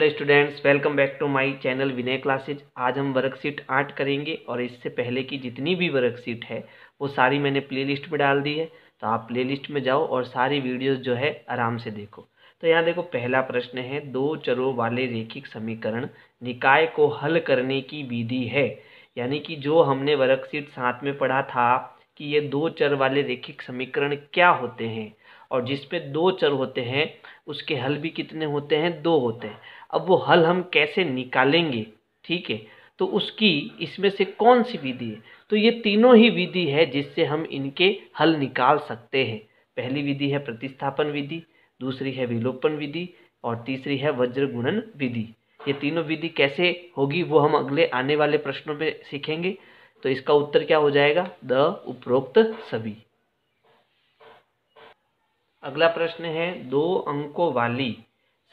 Hello students, welcome back to my channel Vinay classes. आज हम worksheet 8 करेंगे और इससे पहले की जितनी भी वर्कशीट है वो सारी मैंने प्लेलिस्ट में डाल दी है। तो आप प्लेलिस्ट में जाओ और सारी वीडियोस जो है आराम से देखो। तो यहाँ देखो, पहला प्रश्न है, दो चरों वाले रेखिक समीकरण निकाय को हल करने की विधि है। यानी कि जो हमने वर्कशीट 7 में पढ़ा था कि ये दो चर वाले रेखिक समीकरण क्या होते हैं, और जिसपे दो चर होते हैं उसके हल भी कितने होते हैं, दो होते हैं। अब वो हल हम कैसे निकालेंगे, ठीक है, तो उसकी इसमें से कौन सी विधि है, तो ये तीनों ही विधि है जिससे हम इनके हल निकाल सकते हैं। पहली विधि है प्रतिस्थापन विधि, दूसरी है विलोपन विधि और तीसरी है वज्र गुणन विधि। ये तीनों विधि कैसे होगी वो हम अगले आने वाले प्रश्नों में सीखेंगे। तो इसका उत्तर क्या हो जाएगा, द उपरोक्त सभी। अगला प्रश्न है, दो अंकों वाली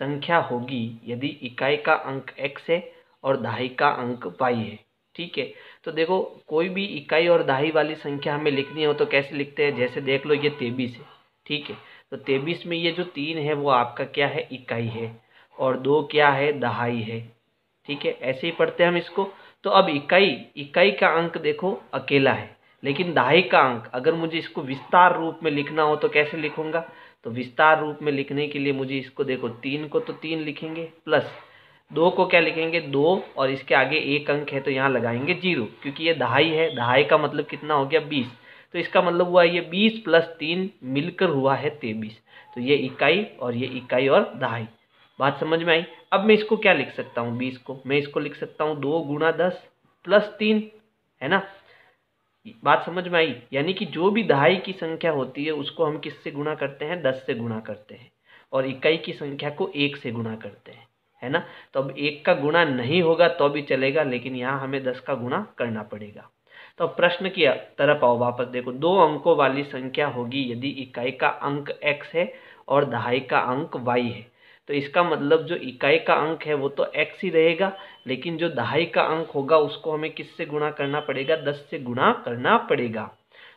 संख्या होगी यदि इकाई का अंक x है और दहाई का अंक y है। ठीक है, तो देखो, कोई भी इकाई और दहाई वाली संख्या हमें लिखनी हो तो कैसे लिखते हैं, जैसे देख लो ये 23 है। ठीक है, तो 23 में ये जो 3 है वो आपका क्या है, इकाई है, और 2 क्या है, दहाई है। ठीक है, ऐसे ही पढ़ते हैं हम इसको। तो अब इकाई का अंक देखो अकेला है, लेकिन दहाई का अंक अगर मुझे इसको विस्तार रूप में लिखना हो तो कैसे लिखूंगा, तो विस्तार रूप में लिखने के लिए मुझे इसको देखो, 3 को तो 3 लिखेंगे, प्लस 2 को क्या लिखेंगे, 2, और इसके आगे एक अंक है तो यहाँ लगाएंगे 0, क्योंकि ये दहाई है। दहाई का मतलब कितना हो गया, 20। तो इसका मतलब हुआ ये 20 प्लस 3 मिलकर हुआ है 23। तो ये इकाई और दहाई। बात समझ में आई। अब मैं इसको क्या लिख सकता हूँ, 20 को मैं इसको लिख सकता हूँ 2 गुणा 10 प्लस 3, है ना। बात समझ में आई। यानी कि जो भी दहाई की संख्या होती है उसको हम किससे गुणा करते हैं, 10 से गुणा करते हैं, और इकाई की संख्या को 1 से गुणा करते हैं, है ना। तो अब 1 का गुणा नहीं होगा तो भी चलेगा, लेकिन यहाँ हमें 10 का गुणा करना पड़ेगा। तो प्रश्न की तरफ आओ वापस। देखो, दो अंकों वाली संख्या होगी यदि इकाई का अंक x है और दहाई का अंक y है। तो इसका मतलब जो इकाई का अंक है वो तो x ही रहेगा, लेकिन जो दहाई का अंक होगा उसको हमें किससे गुणा करना पड़ेगा, 10 से गुणा करना पड़ेगा।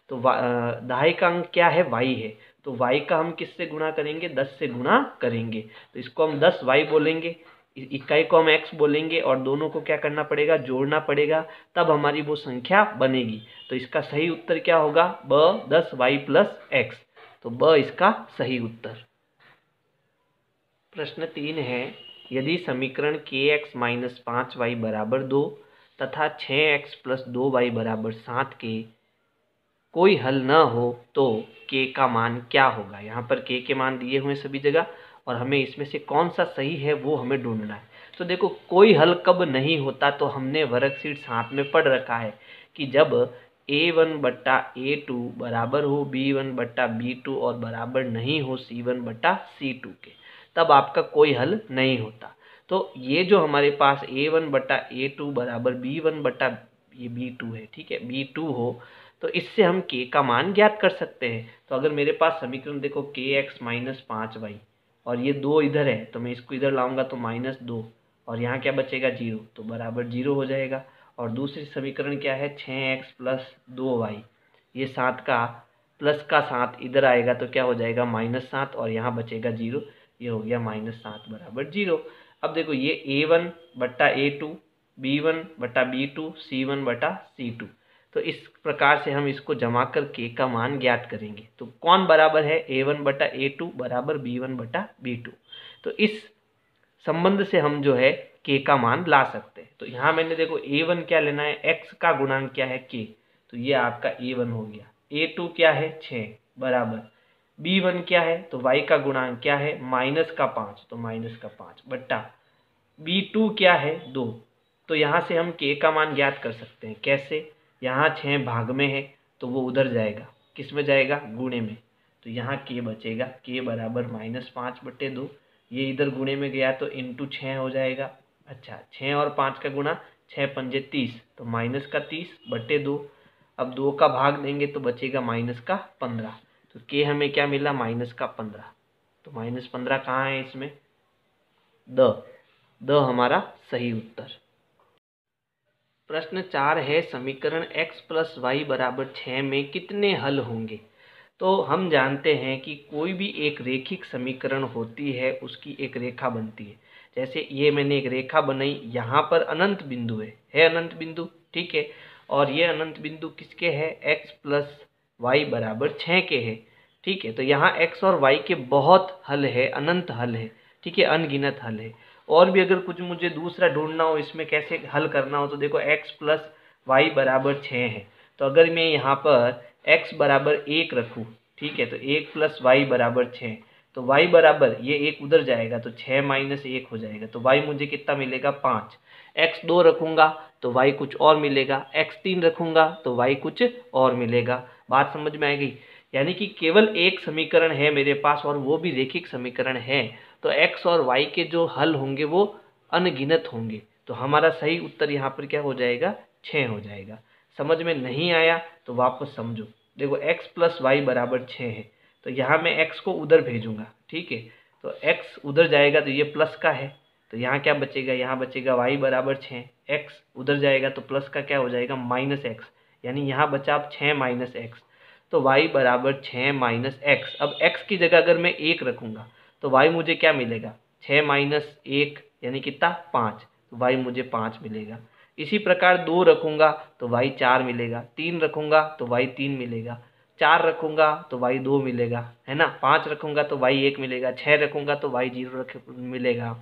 तो दहाई का अंक क्या है, y है, तो y का हम किससे गुणा करेंगे, 10 से गुणा करेंगे। तो इसको हम 10y बोलेंगे, इकाई को हम x बोलेंगे, और दोनों को क्या करना पड़ेगा, जोड़ना पड़ेगा, तब हमारी वो संख्या बनेगी। तो इसका सही उत्तर क्या होगा, ब 10y प्लस x। तो ब इसका सही उत्तर। प्रश्न 3 है, यदि समीकरण kx माइनस 5y बराबर 2 तथा 6x प्लस 2y बराबर 7 के कोई हल न हो तो k का मान क्या होगा। यहाँ पर k के मान दिए हुए सभी जगह, और हमें इसमें से कौन सा सही है वो हमें ढूंढना है। तो देखो, कोई हल कब नहीं होता, तो हमने वर्कशीट 7 में पढ़ रखा है कि जब a1 बट्टा a2 बराबर हो b1 बट्टा b2 और बराबर नहीं हो c1 बट्टा c2 के, तब आपका कोई हल नहीं होता। तो ये जो हमारे पास a1 बट्टा a2 बराबर b1 बट्टा ये b2 है, ठीक है, b2 हो, तो इससे हम k का मान ज्ञात कर सकते हैं। तो अगर मेरे पास समीकरण देखो kx माइनस 5y, और ये 2 इधर है तो मैं इसको इधर लाऊंगा तो -2, और यहाँ क्या बचेगा, 0, तो बराबर 0 हो जाएगा। और दूसरी समीकरण क्या है, 6x प्लस 2y, ये 7 का प्लस का 7 इधर आएगा तो क्या हो जाएगा, -7, और यहाँ बचेगा 0, ये हो गया -7 बराबर 0। अब देखो, ये a1 बट्टा a2, b1 बट्टा b2, c1 बट्टा c2, तो इस प्रकार से हम इसको जमा कर k का मान ज्ञात करेंगे। तो कौन बराबर है, a1 बटा a2 बराबर b1 बटा b2। तो इस संबंध से हम जो है k का मान ला सकते हैं। तो यहाँ मैंने देखो a1 क्या लेना है, x का गुणांक क्या है, k, तो ये आपका a1 हो गया। a2 क्या है, 6 बराबर, b1 क्या है, तो y का गुणांक क्या है, -5, तो -5 बट्टा b2 क्या है, 2। तो यहाँ से हम k का मान ज्ञात कर सकते हैं। कैसे, यहाँ 6 भाग में है तो वो उधर जाएगा, किस में जाएगा, गुणे में, तो यहाँ k बचेगा, k बराबर -5 बट्टे 2, ये इधर गुणे में गया तो इंटू 6 हो जाएगा। अच्छा, 6 और 5 का गुणा, 6 पंजे 30, तो -30 बट्टे 2। अब 2 का भाग देंगे तो बचेगा -15, तो k हमें क्या मिला, -15। तो -15 कहाँ है इसमें, द हमारा सही उत्तर। प्रश्न 4 है, समीकरण x प्लस वाई बराबर 6 में कितने हल होंगे। तो हम जानते हैं कि कोई भी एक रेखिक समीकरण होती है उसकी एक रेखा बनती है। जैसे ये मैंने एक रेखा बनाई, यहाँ पर अनंत बिंदु है अनंत बिंदु, ठीक है। और ये अनंत बिंदु किसके है, x प्लस वाई बराबर 6 के है, ठीक है। तो यहाँ x और y के बहुत हल है, अनंत हल है, ठीक है, अनगिनत हल है। और भी अगर कुछ मुझे दूसरा ढूंढना हो, इसमें कैसे हल करना हो, तो देखो x प्लस वाई बराबर 6 है। तो अगर मैं यहाँ पर x बराबर 1 रखूँ, ठीक है, तो 1 प्लस वाई बराबर 6, तो y बराबर ये 1 उधर जाएगा तो 6 माइनस 1 हो जाएगा, तो y मुझे कितना मिलेगा 5। x 2 रखूँगा तो y कुछ और मिलेगा, x 3 रखूँगा तो y कुछ और मिलेगा। बात समझ में आ गई? यानी कि केवल एक समीकरण है मेरे पास और वो भी रेखिक समीकरण है, तो x और y के जो हल होंगे वो अनगिनत होंगे। तो हमारा सही उत्तर यहाँ पर क्या हो जाएगा, 6 हो जाएगा। समझ में नहीं आया तो वापस समझो। देखो x प्लस वाई बराबर 6 है, तो यहाँ मैं x को उधर भेजूंगा, ठीक है। तो x उधर जाएगा तो ये प्लस का है, तो यहाँ क्या बचेगा, यहाँ बचेगा y बराबर 6। x उधर जाएगा तो प्लस का क्या हो जाएगा, माइनस एक्स, यानी यहाँ बचा अब 6 माइनस एक्स, तो y बराबर 6 माइनस एक्स। अब x की जगह अगर मैं 1 रखूँगा तो y मुझे क्या मिलेगा, 6 माइनस 1 यानी कितना, 5, तो y मुझे 5 मिलेगा। इसी प्रकार 2 रखूँगा तो y 4 मिलेगा, 3 रखूँगा तो y 3 मिलेगा, 4 रखूँगा तो y 2 मिलेगा, है ना, 5 रखूँगा तो y 1 मिलेगा, 6 रखूँगा तो y 0 मिलेगा,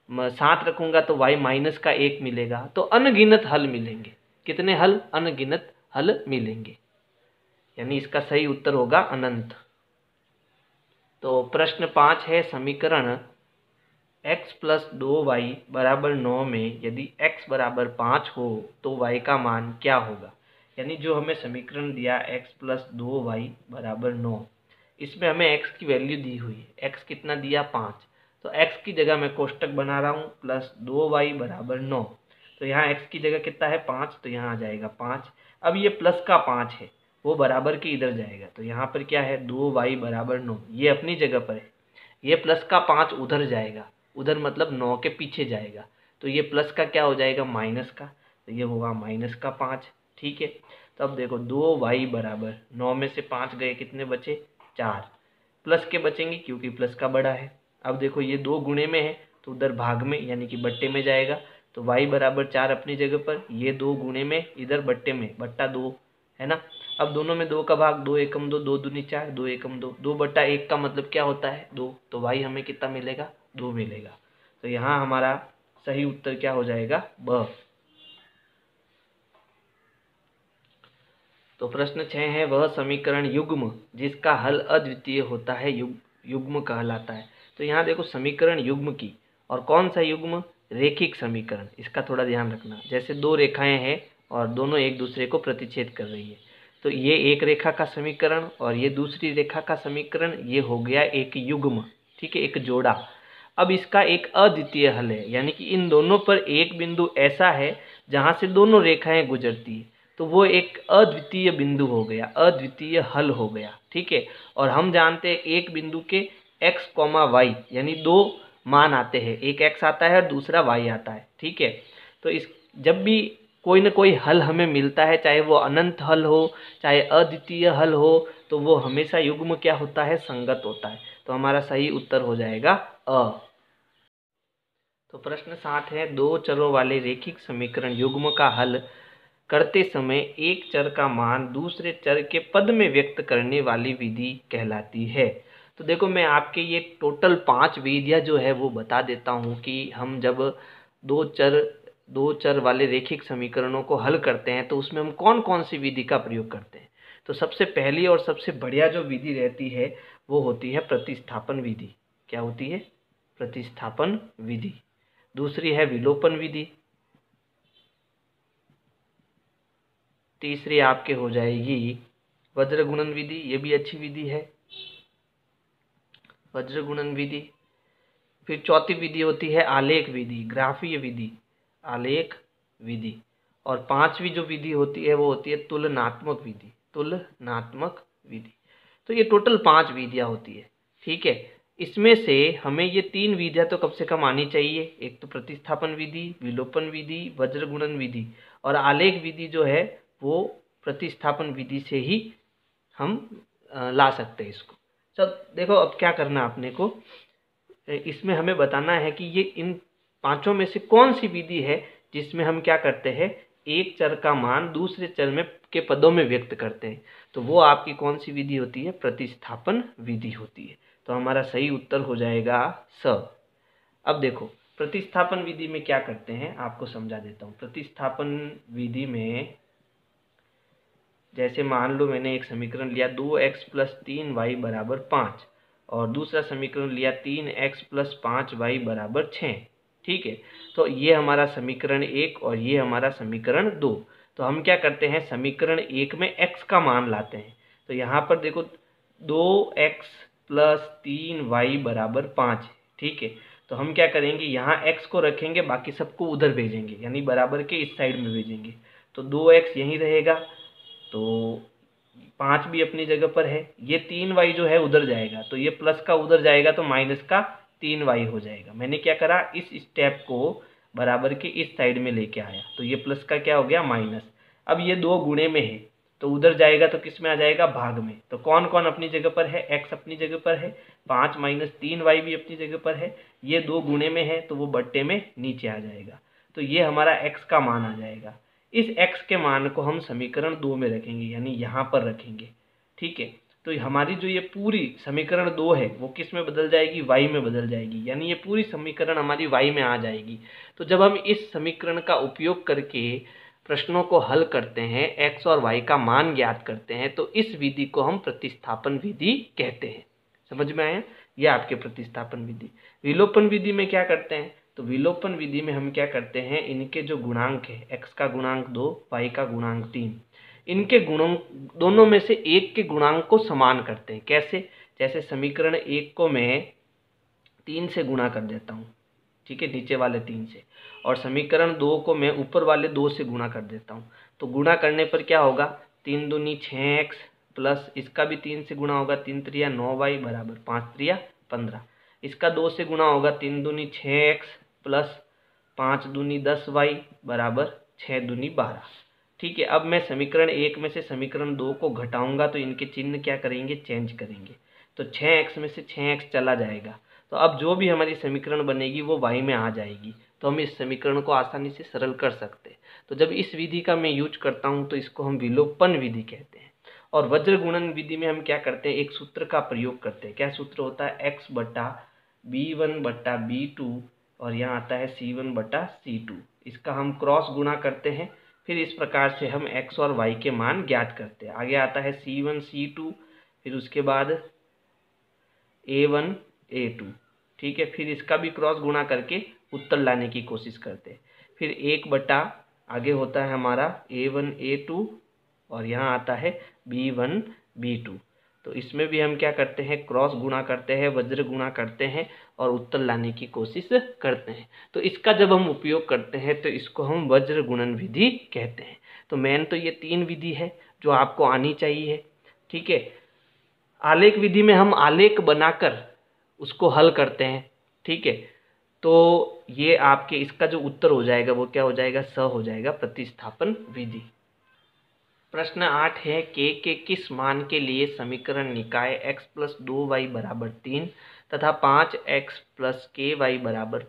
7 रखूँगा तो y माइनस का 1 मिलेगा। तो अनगिनत हल मिलेंगे। कितने हल, अनगिनत हल मिलेंगे, यानी इसका सही उत्तर होगा अनंत। तो प्रश्न 5 है, समीकरण x प्लस 2y बराबर 9 में यदि x बराबर 5 हो तो y का मान क्या होगा। यानी जो हमें समीकरण दिया x प्लस 2y बराबर 9, इसमें हमें x की वैल्यू दी हुई है, x कितना दिया, 5। तो x की जगह मैं कोष्टक बना रहा हूँ, प्लस 2y बराबर 9, तो यहाँ x की जगह कितना है, 5, तो यहाँ आ जाएगा 5। अब ये प्लस का 5 है, वो बराबर के इधर जाएगा, तो यहाँ पर क्या है, 2y बराबर 9, ये अपनी जगह पर है। ये प्लस का 5 उधर जाएगा, उधर मतलब 9 के पीछे जाएगा, तो ये प्लस का क्या हो जाएगा, माइनस का, तो ये होगा माइनस का 5, ठीक है। तो अब देखो 2y बराबर 9 में से 5 गए, कितने बचे, 4, प्लस के बचेंगे क्योंकि प्लस का बड़ा है। अब देखो ये 2 गुणे में है तो उधर भाग में यानी कि बट्टे में जाएगा, तो y बराबर 4 अपनी जगह पर, ये 2 गुणे में इधर बट्टे में, बट्टा 2, है ना। अब दोनों में 2 का भाग, 2 एकम 2, 2 दूनी 4, 2 एकम 2, 2 बट्टा 1 का मतलब क्या होता है, 2, तो y हमें कितना मिलेगा, 2 मिलेगा। तो यहाँ हमारा सही उत्तर क्या हो जाएगा, ब। तो प्रश्न 6 है, वह समीकरण युग्म जिसका हल अद्वितीय होता है युग्म कहलाता है। तो यहाँ देखो समीकरण युग्म की, और कौन सा युग्म, रेखिक समीकरण, इसका थोड़ा ध्यान रखना। जैसे 2 रेखाएं हैं और दोनों एक दूसरे को प्रतिच्छेद कर रही है, तो ये एक रेखा का समीकरण और ये दूसरी रेखा का समीकरण, ये हो गया एक युग्म, ठीक है, एक जोड़ा। अब इसका एक अद्वितीय हल है, यानी कि इन दोनों पर एक बिंदु ऐसा है जहाँ से दोनों रेखाएं गुजरती है, तो वो एक अद्वितीय बिंदु हो गया, अद्वितीय हल हो गया, ठीक है। और हम जानते हैं एक बिंदु के x, y यानी 2 मान आते हैं, एक x आता है और दूसरा y आता है, ठीक है। तो इस जब भी कोई ना कोई हल हमें मिलता है, चाहे वो अनंत हल हो चाहे अद्वितीय हल हो, तो वो हमेशा युग्म क्या होता है, संगत होता है। तो हमारा सही उत्तर हो जाएगा अ। तो प्रश्न 7 है, 2 चरों वाले रेखिक समीकरण युग्म का हल करते समय एक चर का मान दूसरे चर के पद में व्यक्त करने वाली विधि कहलाती है। तो देखो मैं आपके ये टोटल 5 विधियाँ जो है वो बता देता हूँ कि हम जब दो चर वाले रेखिक समीकरणों को हल करते हैं तो उसमें हम कौन कौन सी विधि का प्रयोग करते हैं। तो सबसे पहली और सबसे बढ़िया जो विधि रहती है वो होती है प्रतिस्थापन विधि। क्या होती है, प्रतिस्थापन विधि। दूसरी है विलोपन विधि। तीसरी आपके हो जाएगी वज्र गुणन विधि, ये भी अच्छी विधि है, वज्र गुणन विधि। फिर चौथी विधि होती है आलेख विधि, ग्राफीय विधि, आलेख विधि। और पांचवी जो विधि होती है वो होती है तुलनात्मक विधि, तुलनात्मक विधि। तो ये टोटल 5 विधियाँ होती है, ठीक है। इसमें से हमें ये 3 विधियाँ तो कम से कम आनी चाहिए, एक तो प्रतिस्थापन विधि, विलोपन विधि, वज्र गुणन विधि। और आलेख विधि जो है वो प्रतिस्थापन विधि से ही हम ला सकते हैं इसको। चल देखो अब क्या करना है अपने को, इसमें हमें बताना है कि ये इन पांचों में से कौन सी विधि है जिसमें हम क्या करते हैं, एक चर का मान दूसरे चर में के पदों में व्यक्त करते हैं, तो वो आपकी कौन सी विधि होती है, प्रतिस्थापन विधि होती है। तो हमारा सही उत्तर हो जाएगा स। अब देखो प्रतिस्थापन विधि में क्या करते हैं आपको समझा देता हूँ। प्रतिस्थापन विधि में जैसे मान लो मैंने एक समीकरण लिया 2x + 3y = 5 और दूसरा समीकरण लिया 3x + 5y = 6, ठीक है। तो ये हमारा समीकरण 1 और ये हमारा समीकरण 2। तो हम क्या करते हैं, समीकरण 1 में x का मान लाते हैं। तो यहाँ पर देखो 2x + 3y = 5, ठीक है। तो हम क्या करेंगे, यहाँ x को रखेंगे, बाकी सबको उधर भेजेंगे, यानी बराबर के इस साइड में भेजेंगे। तो 2x यहीं रहेगा, तो 5 भी अपनी जगह पर है। ये 3y जो है उधर जाएगा, तो ये प्लस का उधर जाएगा तो माइनस का 3y हो जाएगा। मैंने क्या करा, इस स्टेप को बराबर के इस साइड में लेके आया, तो ये प्लस का क्या हो गया, माइनस। अब ये 2 गुणे में है तो उधर जाएगा तो किस में आ जाएगा, भाग में। तो कौन कौन अपनी जगह पर है, x अपनी जगह पर है, 5 - 3y भी अपनी जगह पर है, ये 2 गुणे में है तो वो बट्टे में नीचे आ जाएगा। तो ये हमारा x का मान आ जाएगा। इस x के मान को हम समीकरण 2 में रखेंगे, यानी यहाँ पर रखेंगे, ठीक है। तो हमारी जो ये पूरी समीकरण 2 है वो किस में बदल जाएगी, y में बदल जाएगी, यानी ये पूरी समीकरण हमारी y में आ जाएगी। तो जब हम इस समीकरण का उपयोग करके प्रश्नों को हल करते हैं, x और y का मान ज्ञात करते हैं, तो इस विधि को हम प्रतिस्थापन विधि कहते हैं। समझ में आया, यह आपके प्रतिस्थापन विधि। विलोपन विधि में क्या करते हैं, तो विलोपन विधि में हम क्या करते हैं, इनके जो गुणांक है, x का गुणांक 2, y का गुणांक 3, इनके गुणों दोनों में से एक के गुणांक को समान करते हैं। कैसे, जैसे समीकरण 1 को मैं 3 से गुणा कर देता हूँ, ठीक है, नीचे वाले 3 से, और समीकरण 2 को मैं ऊपर वाले 2 से गुणा कर देता हूँ। तो गुणा करने पर क्या होगा, 3 दूनी 6x प्लस इसका भी 3 से गुणा होगा, 3 त्रिया 9y = 5 त्रिया 15। इसका 2 से गुणा होगा, 3 दूनी 6x प्लस 5 दूनी 10y = 6 दूनी 12, ठीक है। अब मैं समीकरण 1 में से समीकरण 2 को घटाऊंगा तो इनके चिन्ह क्या करेंगे, चेंज करेंगे। तो 6x में से 6x चला जाएगा, तो अब जो भी हमारी समीकरण बनेगी वो y में आ जाएगी। तो हम इस समीकरण को आसानी से सरल कर सकते हैं। तो जब इस विधि का मैं यूज करता हूँ तो इसको हम विलोपन विधि कहते हैं। और वज्र गुणन विधि में हम क्या करते हैं, एक सूत्र का प्रयोग करते हैं। क्या सूत्र होता है, x/b1/b2 और यहाँ आता है c1/c2। इसका हम क्रॉस गुणा करते हैं, फिर इस प्रकार से हम x और y के मान ज्ञात करते हैं। आगे आता है c1 c2, फिर उसके बाद a1 a2, ठीक है। फिर इसका भी क्रॉस गुणा करके उत्तर लाने की कोशिश करते हैं। फिर 1/ आगे होता है हमारा a1 a2 और यहाँ आता है b1 b2। तो इसमें भी हम क्या करते हैं, क्रॉस गुणा करते हैं, वज्र गुणा करते हैं और उत्तर लाने की कोशिश करते हैं। तो इसका जब हम उपयोग करते हैं तो इसको हम वज्र गुणन विधि कहते हैं। तो मेन तो ये 3 विधि है जो आपको आनी चाहिए, ठीक है। आलेख विधि में हम आलेख बनाकर उसको हल करते हैं, ठीक है। तो ये आपके इसका जो उत्तर हो जाएगा वो क्या हो जाएगा, स हो जाएगा, प्रतिस्थापन विधि। प्रश्न 8 है, के किस मान के लिए समीकरण निकाय x + 2y = 3 तथा 5x + ky =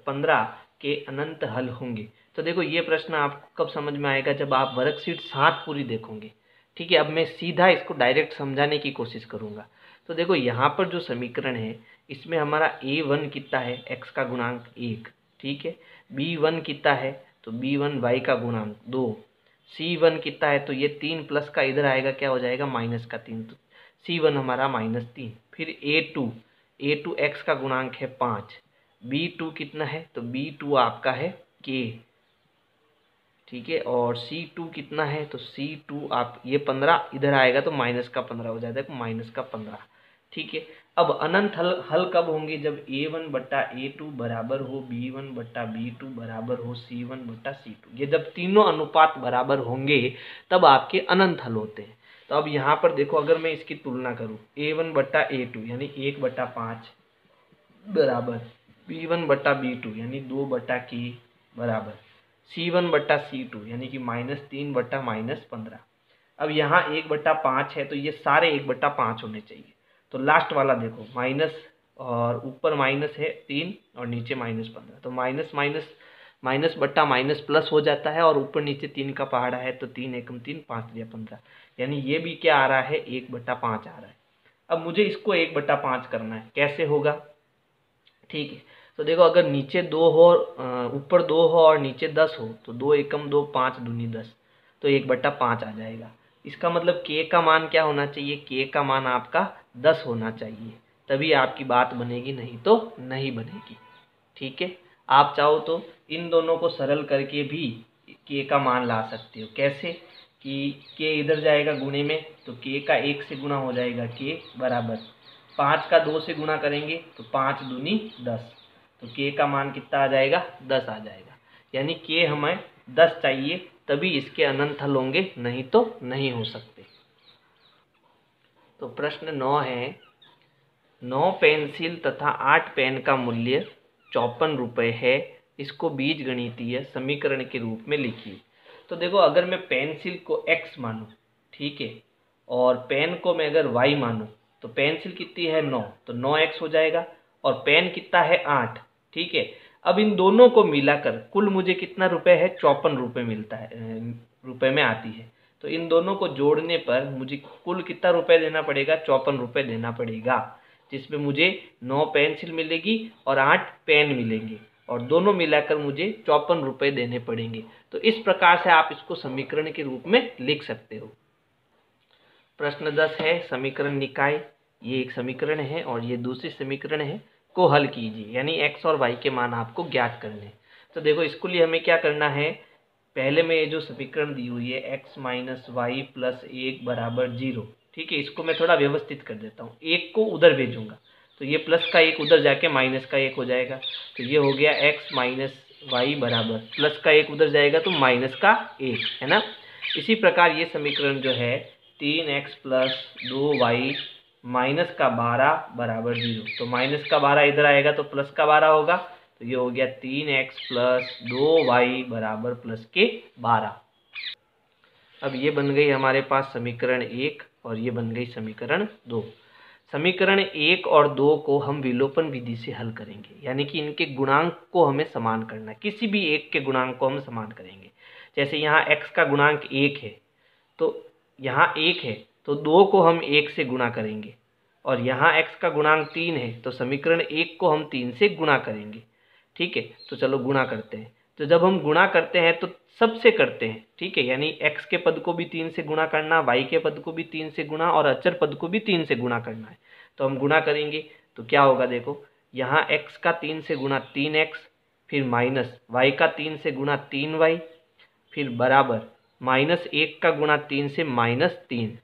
15 के अनंत हल होंगे। तो देखो ये प्रश्न आपको कब समझ में आएगा, जब आप वर्कशीट 7 पूरी देखोगे, ठीक है। अब मैं सीधा इसको डायरेक्ट समझाने की कोशिश करूंगा। तो देखो यहाँ पर जो समीकरण है इसमें हमारा a1 कितना है, x का गुणांक 1, ठीक है। b1 कितना है, तो b1 y का गुणांक 2, c1 कितना है, तो ये 3 प्लस का इधर आएगा, क्या हो जाएगा, -3, तो c1 हमारा -3। फिर a2 x का गुणांक है 5, b2 कितना है, तो b2 आपका है k, ठीक है। और c2 कितना है, तो c2 आप ये 15 इधर आएगा तो -15 हो जाता है, -15, ठीक है। अब अनंत हल कब होंगे, जब a1/a2 बराबर हो b1/b2 बराबर हो c1/c2। ये जब तीनों अनुपात बराबर होंगे तब आपके अनंत हल होते हैं। तो अब यहाँ पर देखो, अगर मैं इसकी तुलना करूँ, a1/a2 यानी 1/5 बराबर b1/b2 यानी 2/k बराबर c1/c2 यानी कि -3/-15। अब यहाँ 1/5 है तो ये सारे 1/5 होने चाहिए। तो लास्ट वाला देखो, माइनस और ऊपर माइनस है 3 और नीचे -15, तो माइनस माइनस माइनस बट्टा माइनस प्लस हो जाता है और ऊपर नीचे 3 का पहाड़ा है तो 3 एकम 3, 5 3 15, यानी ये भी क्या आ रहा है 1/5 आ रहा है। अब मुझे इसको 1/5 करना है, कैसे होगा? ठीक है, तो देखो अगर नीचे 2 हो ऊपर 2 हो और नीचे 10 हो तो 2 एकम 2, 5 दूनी 10, तो 1/5 आ जाएगा। इसका मतलब के का मान क्या होना चाहिए? के का मान आपका 10 होना चाहिए, तभी आपकी बात बनेगी, नहीं तो नहीं बनेगी। ठीक है, आप चाहो तो इन दोनों को सरल करके भी के का मान ला सकते हो। कैसे? कि के इधर जाएगा गुणे में तो के का 1 से गुणा हो जाएगा, के बराबर 5 का 2 से गुणा करेंगे तो 5 दूनी 10, तो के का मान कितना आ जाएगा? 10 आ जाएगा। यानी के हमें 10 चाहिए, तभी इसके अनंत हल होंगे, नहीं तो नहीं हो सकते। तो प्रश्न 9 है, 9 पेंसिल तथा 8 पेन का मूल्य 54 रुपये है, इसको बीजगणितीय समीकरण के रूप में लिखिए। तो देखो अगर मैं पेंसिल को x मानूं, ठीक है, और पेन को मैं अगर y मानूं, तो पेंसिल कितनी है 9, तो 9x हो जाएगा, और पेन कितना है 8, ठीक है। अब इन दोनों को मिलाकर कुल मुझे कितना रुपए है? 54 रुपये मिलता है, रुपए में आती है। तो इन दोनों को जोड़ने पर मुझे कुल कितना रुपए देना पड़ेगा? 54 रुपये देना पड़ेगा, जिसमें मुझे 9 पेंसिल मिलेगी और 8 पेन मिलेंगे, और दोनों मिलाकर मुझे 54 रुपये देने पड़ेंगे। तो इस प्रकार से आप इसको समीकरण के रूप में लिख सकते हो। प्रश्न 10 है, समीकरण निकाय। ये एक समीकरण है और ये दूसरी समीकरण है, को हल कीजिए, यानी x और y के मान आपको ज्ञात करने। तो देखो इसके लिए हमें क्या करना है, पहले में ये जो समीकरण दी हुई है x माइनस वाई प्लस 1 बराबर 0, ठीक है, इसको मैं थोड़ा व्यवस्थित कर देता हूँ। 1 को उधर भेजूंगा तो ये प्लस का 1 उधर जाके माइनस का 1 हो जाएगा, तो ये हो गया x माइनस वाई बराबर प्लस का 1 उधर जाएगा तो माइनस का 1, है ना। इसी प्रकार ये समीकरण जो है 3x प्लस 2y माइनस का 12 बराबर 0, तो माइनस का 12 इधर आएगा तो प्लस का 12 होगा, तो ये हो गया 3x प्लस 2y बराबर प्लस के 12। अब ये बन गई हमारे पास समीकरण 1 और ये बन गई समीकरण 2। समीकरण 1 और 2 को हम विलोपन विधि से हल करेंगे, यानी कि इनके गुणांक को हमें समान करना है। किसी भी एक के गुणांक को हम समान करेंगे। जैसे यहाँ x का गुणांक 1 है तो यहाँ 1 है तो 2 को हम 1 से गुणा करेंगे, और यहाँ x का गुणांक 3 है तो समीकरण 1 को हम 3 से गुणा करेंगे। ठीक है, तो चलो गुणा करते हैं। तो जब हम गुणा करते हैं तो सबसे करते हैं, ठीक है, यानी x के पद को भी 3 से गुणा करना, y के पद को भी 3 से गुणा और अचर पद को भी 3 से गुणा करना है। तो हम गुणा करेंगे तो क्या होगा, देखो यहाँ x का 3 से गुणा 3x, फिर माइनस y का 3 से गुणा 3y, फिर बराबर माइनस 1 का गुणा 3 से -3,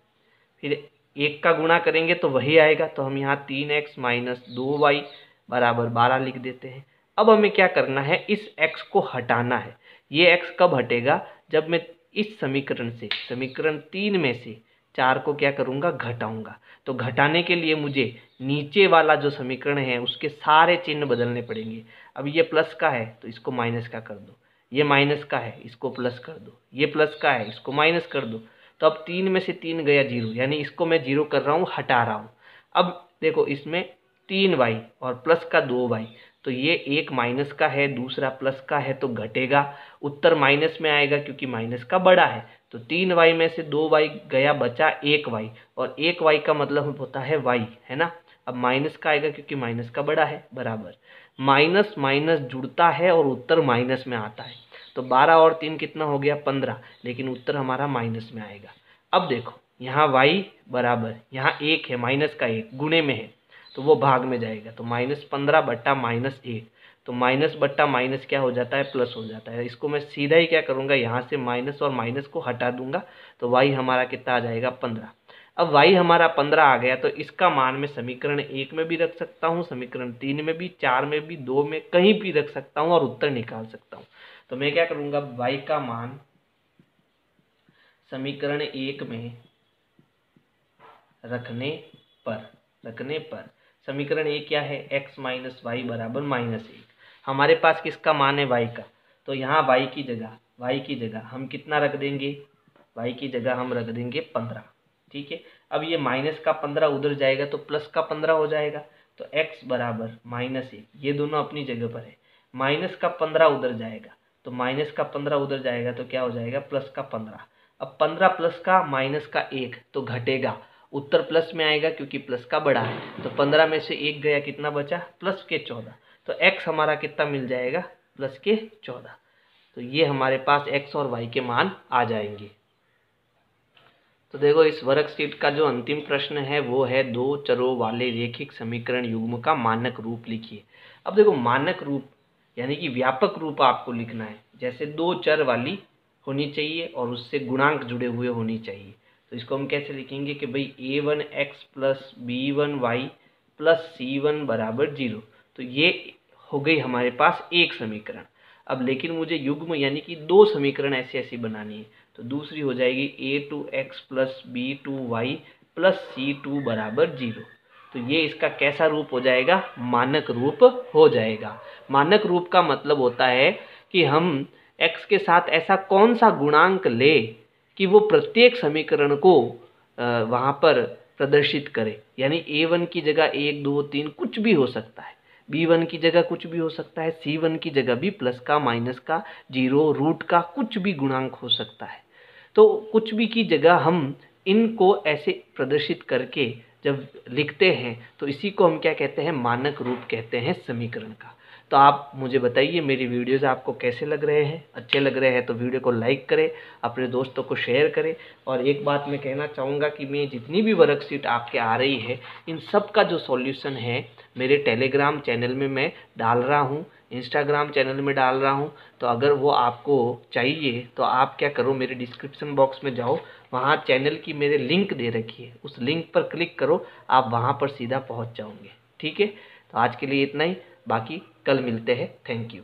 फिर 1 का गुणा करेंगे तो वही आएगा, तो हम यहाँ 3x माइनस 2y बराबर 12 लिख देते हैं। अब हमें क्या करना है, इस x को हटाना है। ये x कब हटेगा, जब मैं इस समीकरण से, समीकरण 3 में से 4 को क्या करूँगा, घटाऊँगा। तो घटाने के लिए मुझे नीचे वाला जो समीकरण है उसके सारे चिन्ह बदलने पड़ेंगे। अब ये प्लस का है तो इसको माइनस का कर दो, ये माइनस का है इसको प्लस कर दो, ये प्लस का है इसको माइनस कर दो। तो अब 3 में से 3 गया 0, यानी इसको मैं 0 कर रहा हूँ, हटा रहा हूँ। अब देखो इसमें 3y और प्लस का 2y, तो ये एक माइनस का है दूसरा प्लस का है तो घटेगा, उत्तर माइनस में आएगा क्योंकि माइनस का बड़ा है। तो 3y में से 2y गया, बचा 1y, और 1y का मतलब होता है y, है ना। अब माइनस का आएगा क्योंकि माइनस का बड़ा है, बराबर माइनस माइनस जुड़ता है और उत्तर माइनस में आता है। तो 12 और 3 कितना हो गया, 15, लेकिन उत्तर हमारा माइनस में आएगा। अब देखो यहाँ y बराबर, यहाँ 1 है, माइनस का 1 गुणे में है तो वो भाग में जाएगा, तो -15 बट्टा -1, तो माइनस बट्टा माइनस क्या हो जाता है, प्लस हो जाता है। इसको मैं सीधा ही क्या करूँगा, यहाँ से माइनस और माइनस को हटा दूंगा, तो y हमारा कितना आ जाएगा, 15। अब y हमारा 15 आ गया, तो इसका मान मैं समीकरण 1 में भी रख सकता हूँ, समीकरण 3 में भी, 4 में भी, 2 में, कहीं भी रख सकता हूँ और उत्तर निकाल सकता हूँ। तो मैं क्या करूँगा, y का मान समीकरण 1 में रखने पर समीकरण 1 क्या है, x माइनस वाई बराबर -1। हमारे पास किसका मान है, y का, तो यहाँ y की जगह हम कितना रख देंगे, y की जगह हम रख देंगे 15, ठीक है। अब ये माइनस का 15 उधर जाएगा तो प्लस का 15 हो जाएगा, तो x बराबर -1, ये दोनों अपनी जगह पर है, माइनस का 15 उधर जाएगा तो माइनस का 15 उधर जाएगा तो क्या हो जाएगा प्लस का 15। अब 15 प्लस का माइनस का 1 तो घटेगा, उत्तर प्लस में आएगा क्योंकि प्लस का बड़ा है। तो 15 में से 1 गया, कितना बचा प्लस के 14। तो x हमारा कितना मिल जाएगा प्लस के 14। तो ये हमारे पास x और y के मान आ जाएंगे। तो देखो इस वर्कशीट का जो अंतिम प्रश्न है वो है दो चरों वाले रेखिक समीकरण युग्म का मानक रूप लिखिए। अब देखो मानक रूप यानी कि व्यापक रूप आपको लिखना है, जैसे दो चर वाली होनी चाहिए और उससे गुणांक जुड़े हुए होनी चाहिए। तो इसको हम कैसे लिखेंगे कि भाई a1x plus b1y plus c1 बराबर 0। तो ये हो गई हमारे पास एक समीकरण। अब लेकिन मुझे युग्म यानी कि दो समीकरण ऐसी ऐसी बनानी है। तो दूसरी हो जाएगी a2x plus b2y plus c2 बराबर 0। तो ये इसका कैसा रूप हो जाएगा, मानक रूप हो जाएगा। मानक रूप का मतलब होता है कि हम x के साथ ऐसा कौन सा गुणांक ले कि वो प्रत्येक समीकरण को वहाँ पर प्रदर्शित करे। यानी a1 की जगह 1 2 3 कुछ भी हो सकता है, b1 की जगह कुछ भी हो सकता है, c1 की जगह भी प्लस का माइनस का 0 रूट का कुछ भी गुणांक हो सकता है। तो कुछ भी की जगह हम इनको ऐसे प्रदर्शित करके जब लिखते हैं तो इसी को हम क्या कहते हैं, मानक रूप कहते हैं समीकरण का। तो आप मुझे बताइए मेरी वीडियोज़ आपको कैसे लग रहे हैं। अच्छे लग रहे हैं तो वीडियो को लाइक करें, अपने दोस्तों को शेयर करें। और एक बात मैं कहना चाहूँगा कि मैं जितनी भी वर्कशीट आपके आ रही है इन सब का जो सॉल्यूशन है मेरे टेलीग्राम चैनल में मैं डाल रहा हूँ, इंस्टाग्राम चैनल में डाल रहा हूँ। तो अगर वो आपको चाहिए तो आप क्या करो, मेरे डिस्क्रिप्शन बॉक्स में जाओ, वहाँ चैनल की मेरे लिंक दे रखी है, उस लिंक पर क्लिक करो, आप वहाँ पर सीधा पहुँच जाओगे। ठीक है, तो आज के लिए इतना ही, बाकी कल मिलते हैं। Thank you.